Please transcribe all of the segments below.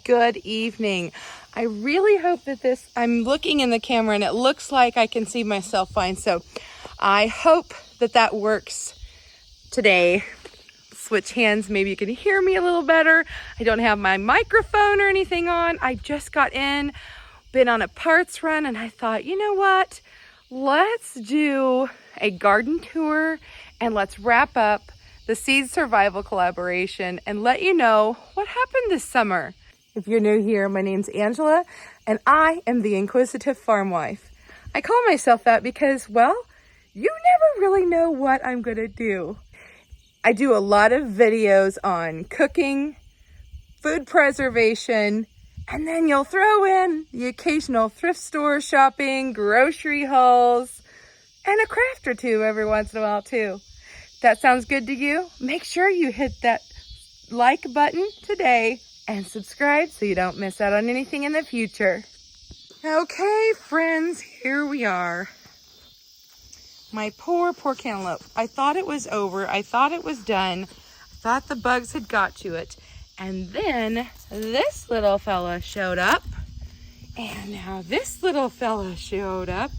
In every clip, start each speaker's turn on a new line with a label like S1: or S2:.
S1: Good evening. I really hope that I'm looking in the camera and it looks like I can see myself fine. So I hope that works today. Switch hands, maybe you can hear me a little better. I don't have my microphone or anything on. I just got in, been on a parts run, and I thought, you know what? Let's do a garden tour and let's wrap up the seed survival collaboration and let you know what happened this summer. If you're new here, my name's Angela and I am the Inquisitive Farmwife. I call myself that because, well, you never really know what I'm gonna do. I do a lot of videos on cooking, food preservation, and then you'll throw in the occasional thrift store shopping, grocery hauls, and a craft or two every once in a while too. That sounds good to you? Make sure you hit that like button today and subscribe so you don't miss out on anything in the future. Okay, friends, here we are. My poor cantaloupe. I thought it was over. I thought it was done. I thought the bugs had got to it. And then this little fella showed up. And now this little fella showed up.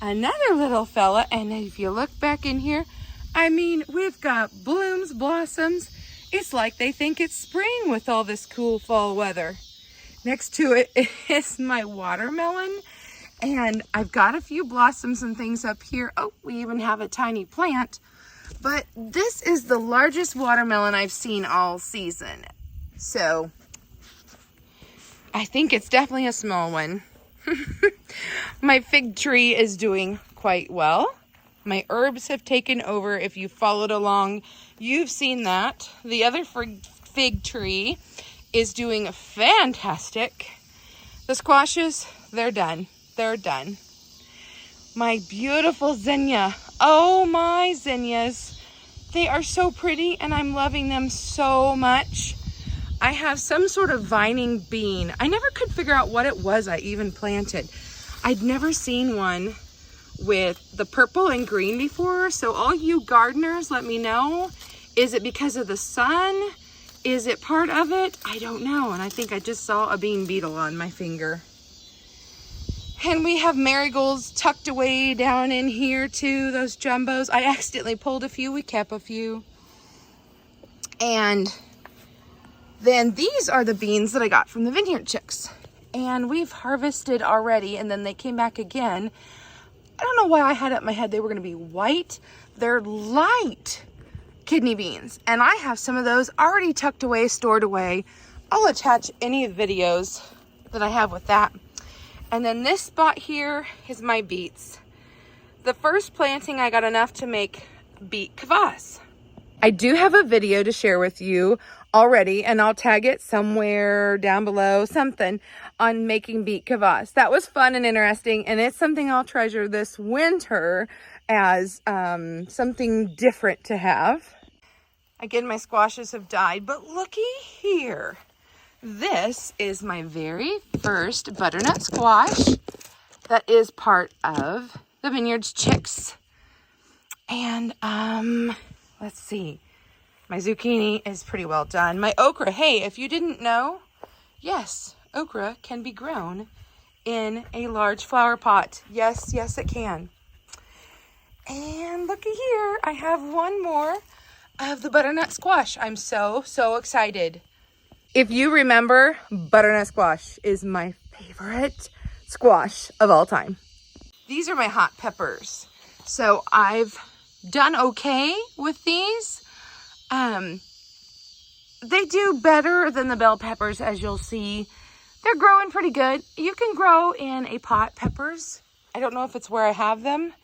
S1: Another little fella. And if you look back in here, I mean, we've got blooms, blossoms. It's like they think it's spring with all this cool fall weather. Next to it is my watermelon. And I've got a few blossoms and things up here. Oh, we even have a tiny plant. But this is the largest watermelon I've seen all season. So I think it's definitely a small one. My fig tree is doing quite well. My herbs have taken over. If you followed along, you've seen that. The other fig tree is doing fantastic. The squashes, they're done. They're done. My beautiful zinnia. Oh, my zinnias. They are so pretty and I'm loving them so much. I have some sort of vining bean. I never could figure out what it was I even planted. I'd never seen one with the purple and green before. So all you gardeners, let me know. Is it because of the sun? Is it part of it? I don't know. And I think I just saw a bean beetle on my finger. And we have marigolds tucked away down in here too, those jumbos. I accidentally pulled a few, we kept a few. And then these are the beans that I got from the vineyard chicks. And we've harvested already, and then they came back again. I don't know why I had it in my head they were gonna be white. They're light kidney beans. And I have some of those already tucked away, stored away. I'll attach any videos that I have with that. And then this spot here is my beets. The first planting, I got enough to make beet kvass. I do have a video to share with you already, and I'll tag it somewhere down below, something on making beet kvass. That was fun and interesting, and it's something I'll treasure this winter as something different to have. Again, my squashes have died, but looky here. This is my very first butternut squash that is part of the Vineyards Chicks. And let's see. My zucchini is pretty well done. My okra, hey, if you didn't know, yes, okra can be grown in a large flower pot. Yes, yes, it can. And looky here, I have one more of the butternut squash. I'm so excited. If you remember, butternut squash is my favorite squash of all time. These are my hot peppers. So I've done okay with these. They do better than the bell peppers, as you'll see. They're growing pretty good. You can grow in a pot peppers. I don't know if it's where I have them.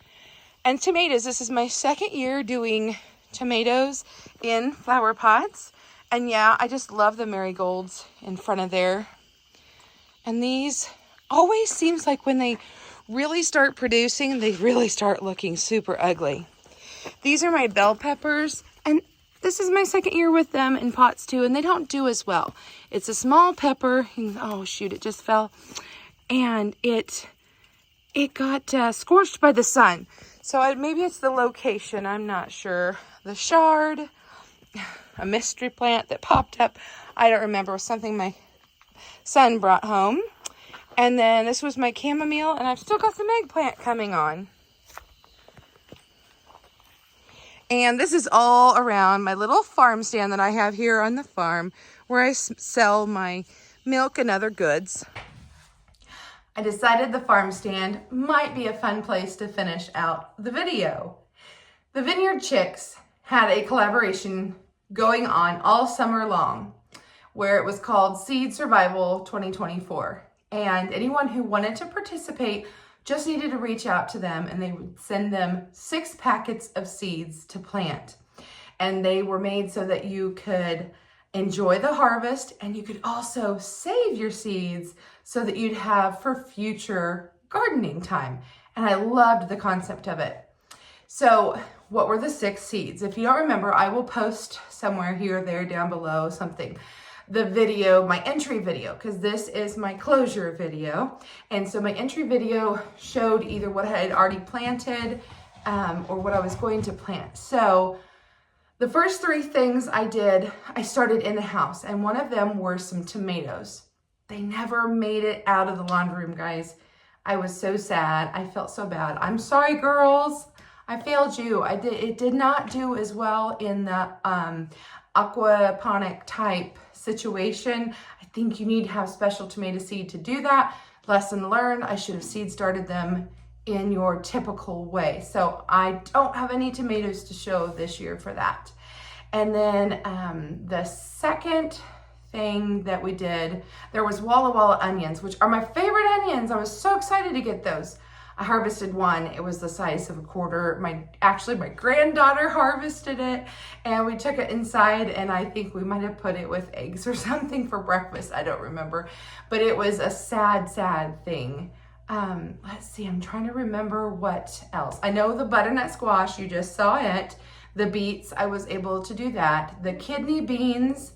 S1: And tomatoes, this is my second year doing tomatoes in flower pots. And yeah, I just love the marigolds in front of there. And these always seems like when they really start producing, they really start looking super ugly. These are my bell peppers, and this is my second year with them in pots too, and they don't do as well. It's a small pepper. Oh shoot, it just fell. And it got scorched by the sun. So maybe it's the location, I'm not sure. The shard, a mystery plant that popped up. I don't remember. It was something my son brought home. And then this was my chamomile, and I've still got some eggplant coming on. And this is all around my little farm stand that I have here on the farm, where I sell my milk and other goods. I decided the farm stand might be a fun place to finish out the video. The Vineyard Chicks had a collaboration going on all summer long, where it was called Seed Survival 2024. And anyone who wanted to participate just needed to reach out to them, and they would send them 6 packets of seeds to plant. And they were made so that you could enjoy the harvest, and you could also save your seeds so that you'd have for future gardening time. And I loved the concept of it. So what were the 6 seeds? If you don't remember, I will post somewhere here or there down below something. The video, my entry video, because this is my closure video. And so my entry video showed either what I had already planted or what I was going to plant. So the first 3 things I did, I started in the house, and one of them were some tomatoes. They never made it out of the laundry room, guys. I was so sad. I felt so bad. I'm sorry, girls. I failed you. It did not do as well in the aquaponic type situation. I think you need to have special tomato seed to do that. Lesson learned. I should have seed started them in your typical way. So I don't have any tomatoes to show this year for that. And then the second thing that we did, there was Walla Walla onions, which are my favorite onions. I was so excited to get those. I harvested one. It was the size of a quarter. Actually, my granddaughter harvested it, and we took it inside, and I think we might have put it with eggs or something for breakfast. I don't remember, but it was a sad, sad thing. Let's see, I'm trying to remember what else. I know the butternut squash, you just saw it. The beets, I was able to do that. The kidney beans,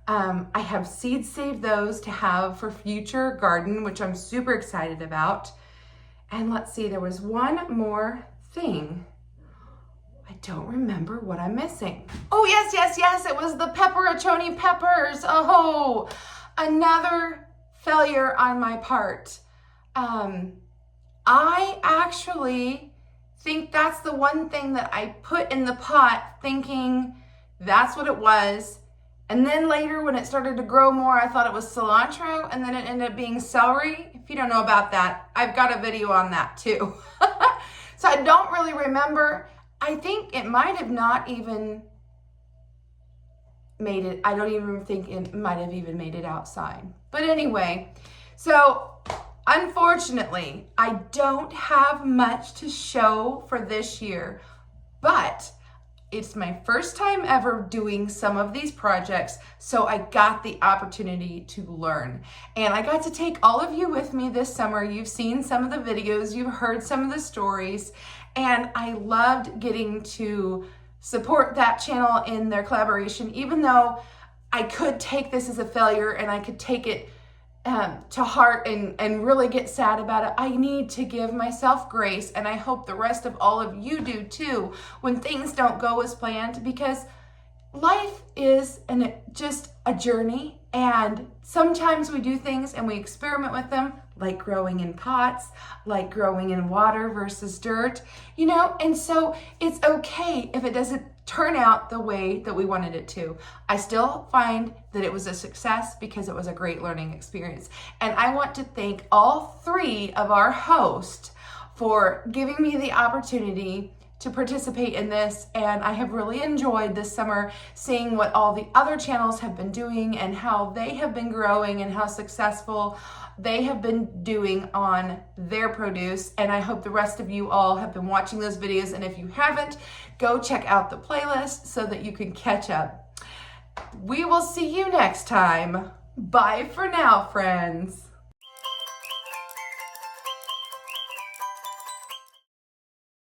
S1: I have seeds saved those to have for future garden, which I'm super excited about. And let's see, there was one more thing. I don't remember what I'm missing. Oh, yes, it was the pepperoni peppers. Oh, another failure on my part. I actually think that's the one thing that I put in the pot thinking that's what it was. And then later when it started to grow more, I thought it was cilantro, and then it ended up being celery. If you don't know about that, I've got a video on that too. So I don't really remember. I think it might have not even made it. I don't even think it might have even made it outside. But anyway, so unfortunately, I don't have much to show for this year, but it's my first time ever doing some of these projects, so I got the opportunity to learn. And I got to take all of you with me this summer. You've seen some of the videos, you've heard some of the stories, and I loved getting to support that channel in their collaboration, even though I could take this as a failure and I could take it to heart and really get sad about it. I need to give myself grace, and I hope the rest of all of you do too when things don't go as planned, because life is just a journey, and sometimes we do things and we experiment with them, like growing in pots, like growing in water versus dirt, and so it's okay if it doesn't turn out the way that we wanted it to. I still find that it was a success because it was a great learning experience. And I want to thank all 3 of our hosts for giving me the opportunity to participate in this, and I have really enjoyed this summer seeing what all the other channels have been doing and how they have been growing and how successful they have been doing on their produce. And I hope the rest of you all have been watching those videos, and if you haven't, go check out the playlist so that you can catch up. We will see you next time. Bye for now, friends.